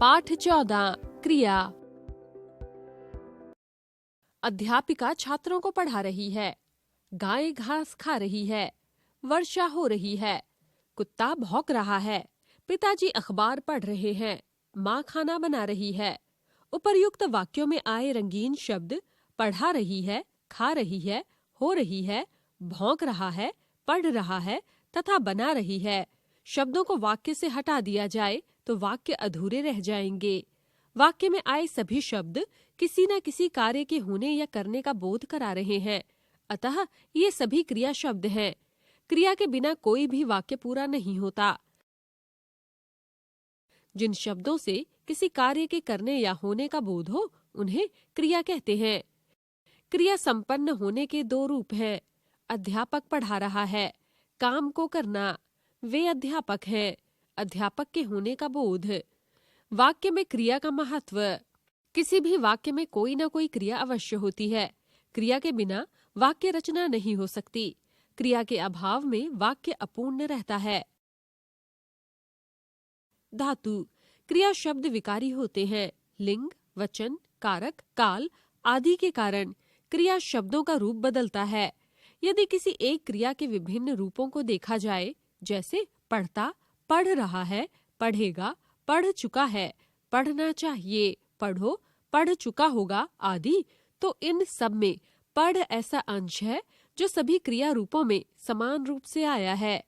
पाठ 14 क्रिया। अध्यापिका छात्रों को पढ़ा रही है। गाय घास खा रही है। वर्षा हो रही है। कुत्ता भौंक रहा है। पिताजी अखबार पढ़ रहे हैं। माँ खाना बना रही है। उपर्युक्त वाक्यों में आए रंगीन शब्द पढ़ा रही है, खा रही है, हो रही है, भौंक रहा है, पढ़ रहा है तथा बना रही है शब्दों को वाक्य से हटा दिया जाए तो वाक्य अधूरे रह जाएंगे। वाक्य में आए सभी शब्द किसी न किसी कार्य के होने या करने का बोध करा रहे हैं, अतः ये सभी क्रिया शब्द हैं। क्रिया के बिना कोई भी वाक्य पूरा नहीं होता। जिन शब्दों से किसी कार्य के करने या होने का बोध हो उन्हें क्रिया कहते हैं। क्रिया संपन्न होने के दो रूप हैं। अध्यापक पढ़ा रहा है, काम को करना, वे अध्यापक हैं, अध्यापक के होने का बोध। वाक्य में क्रिया का महत्व। किसी भी वाक्य में कोई न कोई क्रिया अवश्य होती है। क्रिया के बिना वाक्य रचना नहीं हो सकती। क्रिया के अभाव में वाक्य अपूर्ण रहता है। धातु। क्रिया शब्द विकारी होते हैं। लिंग, वचन, कारक, काल आदि के कारण क्रिया शब्दों का रूप बदलता है। यदि किसी एक क्रिया के विभिन्न रूपों को देखा जाए, जैसे पढ़ता, पढ़ रहा है, पढ़ेगा, पढ़ चुका है, पढ़ना चाहिए, पढ़ो, पढ़ चुका होगा आदि, तो इन सब में पढ़ ऐसा अंश है जो सभी क्रिया रूपों में समान रूप से आया है।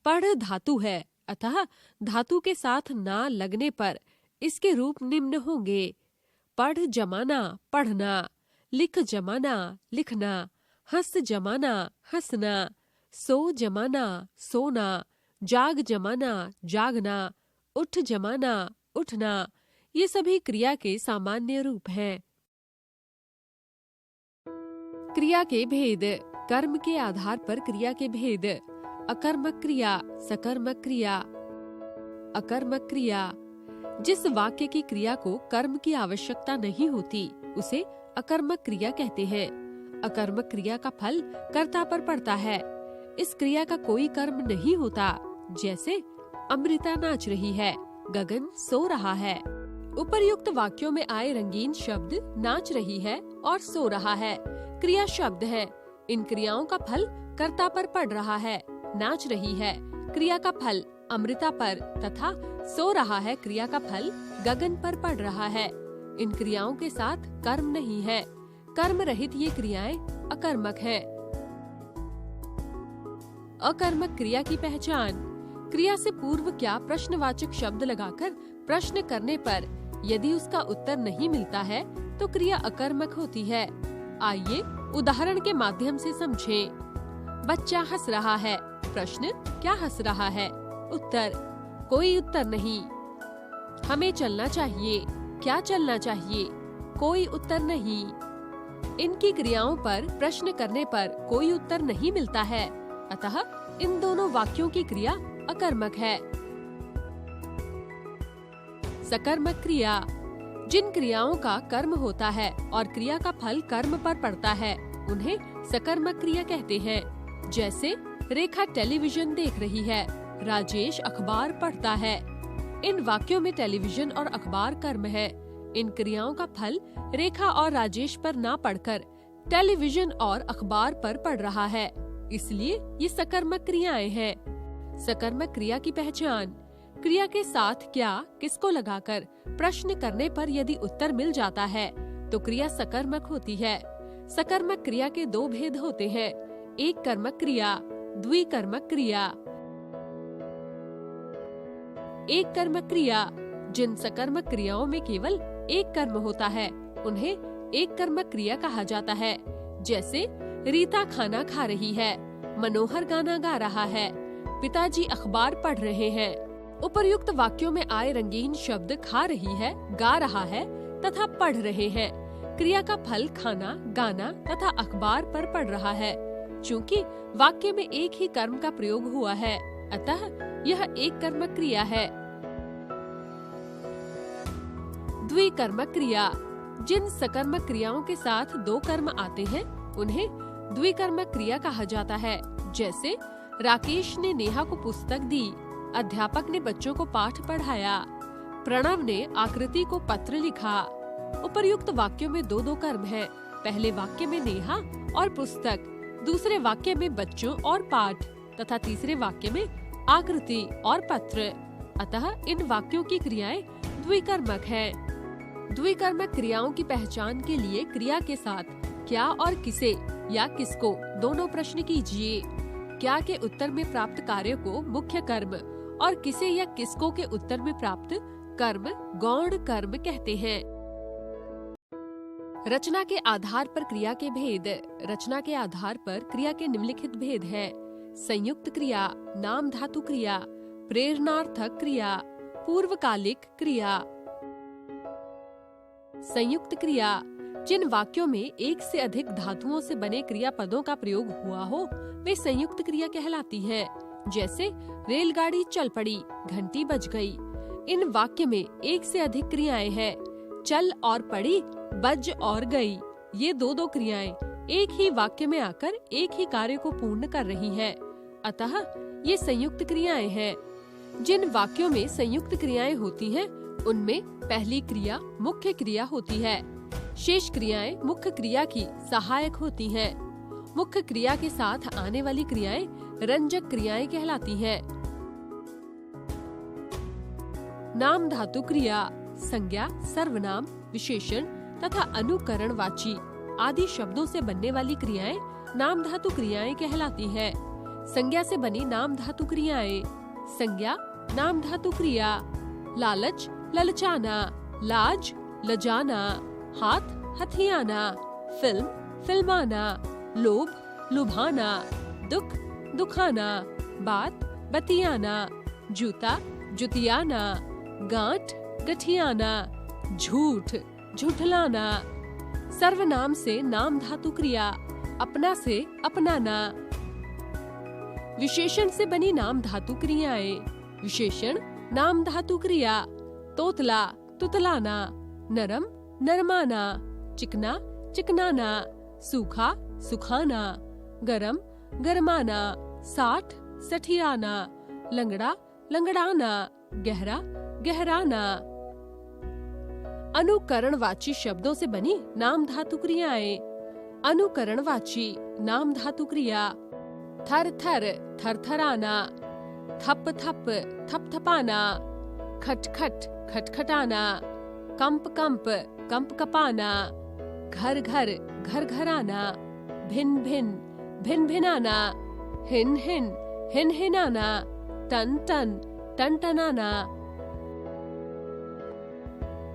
पढ़ धातु है, अतः धातु के साथ ना लगने पर इसके रूप निम्न होंगे। पढ़ जमाना, पढ़ना, लिख जमाना, लिखना, हंस जमाना, हंसना, सो जमाना, सोना, जाग जमाना, जागना, उठ जमाना, उठना, ये सभी क्रिया के सामान्य रूप हैं। क्रिया के भेद। कर्म के आधार पर क्रिया के भेद। अकर्मक क्रिया, सकर्मक क्रिया। अकर्मक क्रिया। जिस वाक्य की क्रिया को कर्म की आवश्यकता नहीं होती उसे अकर्मक क्रिया कहते हैं। अकर्मक क्रिया का फल कर्ता पर पड़ता है। इस क्रिया का कोई कर्म नहीं होता, जैसे अमृता नाच रही है, गगन सो रहा है। उपर्युक्त वाक्यों में आए रंगीन शब्द नाच रही है और सो रहा है क्रिया शब्द है। इन क्रियाओं का फल कर्ता पर पड़ रहा है। नाच रही है क्रिया का फल अमृता पर तथा सो रहा है क्रिया का फल गगन पर पड़ रहा है। इन क्रियाओं के साथ कर्म नहीं है। कर्म रहित ये क्रियाएं अकर्मक हैं। अकर्मक क्रिया की पहचान। क्रिया से पूर्व क्या प्रश्नवाचक शब्द लगाकर प्रश्न करने पर यदि उसका उत्तर नहीं मिलता है तो क्रिया अकर्मक होती है। आइए उदाहरण के माध्यम से समझें। बच्चा हंस रहा है। प्रश्न, क्या हंस रहा है? उत्तर, कोई उत्तर नहीं। हमें चलना चाहिए। क्या चलना चाहिए? कोई उत्तर नहीं। इनकी क्रियाओं पर प्रश्न करने पर कोई उत्तर नहीं मिलता है, अतः इन दोनों वाक्यों की क्रिया अकर्मक है। सकर्मक क्रिया। जिन क्रियाओं का कर्म होता है और क्रिया का फल कर्म पर पड़ता है उन्हें सकर्मक क्रिया कहते हैं। जैसे रेखा टेलीविजन देख रही है, राजेश अखबार पढ़ता है। इन वाक्यों में टेलीविजन और अखबार कर्म है। इन क्रियाओं का फल रेखा और राजेश पर ना पड़कर टेलीविजन और अखबार पर पड़ रहा है, इसलिए ये सकर्मक क्रियाएं हैं। सकर्मक क्रिया की पहचान। क्रिया के साथ क्या, किसको लगाकर प्रश्न करने पर यदि उत्तर मिल जाता है तो क्रिया सकर्मक होती है। सकर्मक क्रिया के दो भेद होते हैं, एक कर्मक क्रिया, द्विकर्मक क्रिया। एक कर्मक क्रिया। जिन सकर्मक क्रियाओं में केवल एक कर्म होता है उन्हें एक कर्मक क्रिया कहा जाता है। जैसे रीता खाना खा रही है, मनोहर गाना गा रहा है, पिताजी अखबार पढ़ रहे हैं। उपर्युक्त वाक्यों में आए रंगीन शब्द खा रही है, गा रहा है तथा पढ़ रहे हैं क्रिया का फल खाना, गाना तथा अखबार पर पड़ रहा है। चूँकि वाक्य में एक ही कर्म का प्रयोग हुआ है, अतः यह एक कर्मक क्रिया है। द्विकर्मक क्रिया। जिन सकर्मक क्रियाओं के साथ दो कर्म आते हैं उन्हें द्विकर्मक क्रिया कहा जाता है। जैसे राकेश ने नेहा को पुस्तक दी, अध्यापक ने बच्चों को पाठ पढ़ाया, प्रणव ने आकृति को पत्र लिखा। उपर्युक्त वाक्यों में दो कर्म हैं। पहले वाक्य में नेहा और पुस्तक, दूसरे वाक्य में बच्चों और पाठ तथा तीसरे वाक्य में आकृति और पत्र। अतः इन वाक्यों की क्रियाएं द्विकर्मक हैं। द्विकर्मक क्रियाओं की पहचान के लिए क्रिया के साथ क्या और किसे या किसको दोनों प्रश्न कीजिए। क्या के उत्तर में प्राप्त कार्य को मुख्य कर्म और किसे या किसको के उत्तर में प्राप्त कर्म गौण कर्म कहते हैं। रचना के आधार पर क्रिया के भेद। रचना के आधार पर क्रिया के निम्नलिखित भेद है: संयुक्त क्रिया, नाम धातु क्रिया, प्रेरणार्थक क्रिया, पूर्वकालिक क्रिया। संयुक्त क्रिया, जिन वाक्यों में एक से अधिक धातुओं से बने क्रियापदों का प्रयोग हुआ हो वे संयुक्त क्रिया कहलाती है। जैसे रेलगाड़ी चल पड़ी, घंटी बज गई। इन वाक्य में एक से अधिक क्रियाएं हैं। चल और पड़ी, बज और गई। ये दो क्रियाएं एक ही वाक्य में आकर एक ही कार्य को पूर्ण कर रही हैं। अतः ये संयुक्त क्रियाएं हैं। जिन वाक्यों में संयुक्त क्रियाएं होती हैं, उनमें पहली क्रिया मुख्य क्रिया होती है। शेष क्रियाएं मुख्य क्रिया की सहायक होती हैं। मुख्य क्रिया के साथ आने वाली क्रियाएं रंजक क्रियाएं कहलाती हैं। नाम धातु क्रिया, संज्ञा, सर्वनाम, विशेषण तथा अनुकरणवाची आदि शब्दों से बनने वाली क्रियाएं नाम धातु क्रियाएं कहलाती हैं। संज्ञा से बनी नाम धातु क्रियाएं। संज्ञा नाम धातु क्रिया: लालच, ललचाना, लाज, लजाना, हाथ, हथियाना, फिल्म, फिल्माना, लोभ, लुभाना, दुख, दुखाना, बात, बतियाना, जूता, जुतियाना, गांठ, गठियाना, झूठ, झुठलाना। सर्वनाम से नाम धातु क्रिया: अपना से अपनाना। विशेषण से बनी नाम धातु क्रियाएं। विशेषण नाम धातु क्रिया: तोतला, तुतलाना, नरम, नरमाना, चिकना, चिकनाना, सूखा, सुखाना, गरम, गरमाना, साठ, सठियाना, लंगड़ा, लंगड़ाना, गहरा, गहराना। अनुकरणवाची शब्दों से बनी नाम धातु क्रियाएं। अनुकरणवाची नाम धातु क्रिया: थर थर, थरथराना, थप थप, थपथपाना, खटखट, खटखटाना, कंप कंप, कंप कपाना, घर घर, घर घराना, भिन भिन, भिन भिनाना, हिन हिन, हिन हिनाना, टन टन, टन टनाना।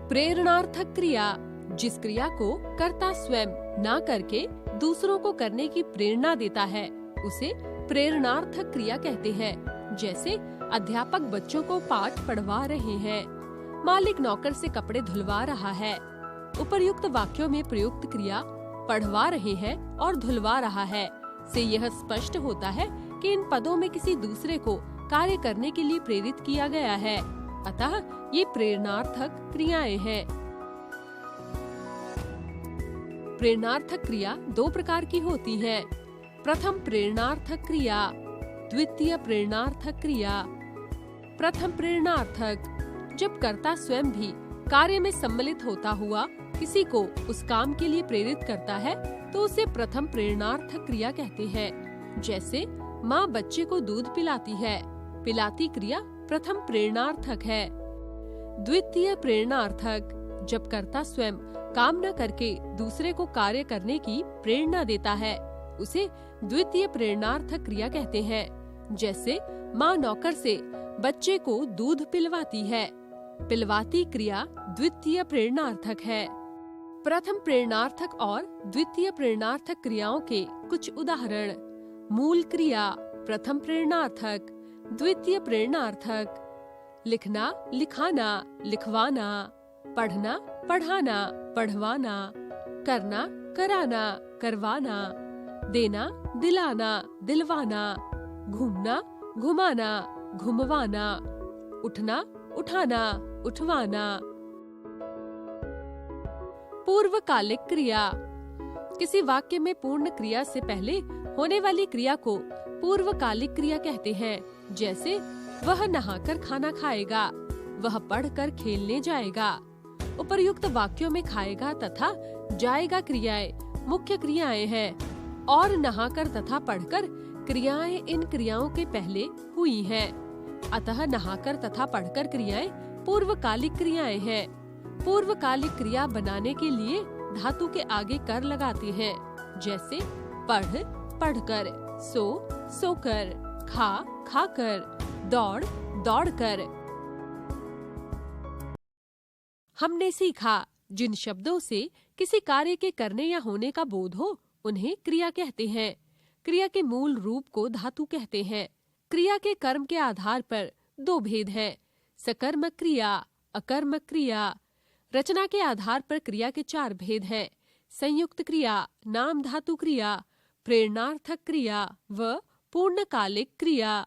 प्रेरणार्थक क्रिया, जिस क्रिया को कर्ता स्वयं ना करके दूसरों को करने की प्रेरणा देता है उसे प्रेरणार्थक क्रिया कहते हैं। जैसे अध्यापक बच्चों को पाठ पढ़वा रहे हैं, मालिक नौकर से कपड़े धुलवा रहा है। उपर्युक्त वाक्यों में प्रयुक्त क्रिया पढ़वा रहे हैं और धुलवा रहा है से यह स्पष्ट होता है कि इन पदों में किसी दूसरे को कार्य करने के लिए प्रेरित किया गया है। अतः ये प्रेरणार्थक क्रियाएं हैं। प्रेरणार्थक क्रिया दो प्रकार की होती है। प्रथम प्रेरणार्थक क्रिया, द्वितीय प्रेरणार्थक क्रिया। प्रथम प्रेरणार्थक, जब कर्ता स्वयं भी कार्य में सम्मिलित होता हुआ किसी को उस काम के लिए प्रेरित करता है तो उसे प्रथम प्रेरणार्थक क्रिया कहते हैं। जैसे माँ बच्चे को दूध पिलाती है, पिलाती क्रिया प्रथम प्रेरणार्थक है। द्वितीय प्रेरणार्थक, जब कर्ता स्वयं काम न करके दूसरे को कार्य करने की प्रेरणा देता है उसे द्वितीय प्रेरणार्थक क्रिया कहते हैं। जैसे माँ नौकर से बच्चे को दूध पिलवाती है, पिलवाती क्रिया द्वितीय प्रेरणार्थक है। प्रथम प्रेरणार्थक और द्वितीय प्रेरणार्थक क्रियाओं के कुछ उदाहरण: मूल क्रिया प्रथम प्रेरणार्थक, द्वितीय प्रेरणार्थक। लिखना, लिखाना, लिखवाना, पढ़ना, पढ़ाना, पढ़वाना, करना, कराना, करवाना, देना, दिलाना, दिलवाना, घूमना, घुमाना, घुमवाना, उठना, उठाना, उठवाना। पूर्वकालिक क्रिया, किसी वाक्य में पूर्ण क्रिया से पहले होने वाली क्रिया को पूर्वकालिक क्रिया कहते हैं। जैसे वह नहाकर खाना खाएगा, वह पढ़कर खेलने जाएगा। उपर्युक्त वाक्यों में खाएगा तथा जाएगा क्रियाएं मुख्य क्रियाएं हैं और नहाकर तथा पढ़कर क्रियाएं इन क्रियाओं के पहले हुई हैं। अतः नहाकर तथा पढ़कर क्रियाएं पूर्वकालिक क्रियाएं हैं। पूर्वकालिक क्रिया बनाने के लिए धातु के आगे कर लगाते हैं, जैसे पढ़ पढ़कर, सो सोकर, खा खाकर, दौड़ दौड़कर। हमने सीखा जिन शब्दों से किसी कार्य के करने या होने का बोध हो उन्हें क्रिया कहते हैं। क्रिया के मूल रूप को धातु कहते हैं। क्रिया के कर्म के आधार पर दो भेद हैं, सकर्मक क्रिया, अकर्मक क्रिया। रचना के आधार पर क्रिया के चार भेद हैं, संयुक्त क्रिया, नाम धातु क्रिया, प्रेरणार्थक क्रिया व पूर्णकालिक क्रिया।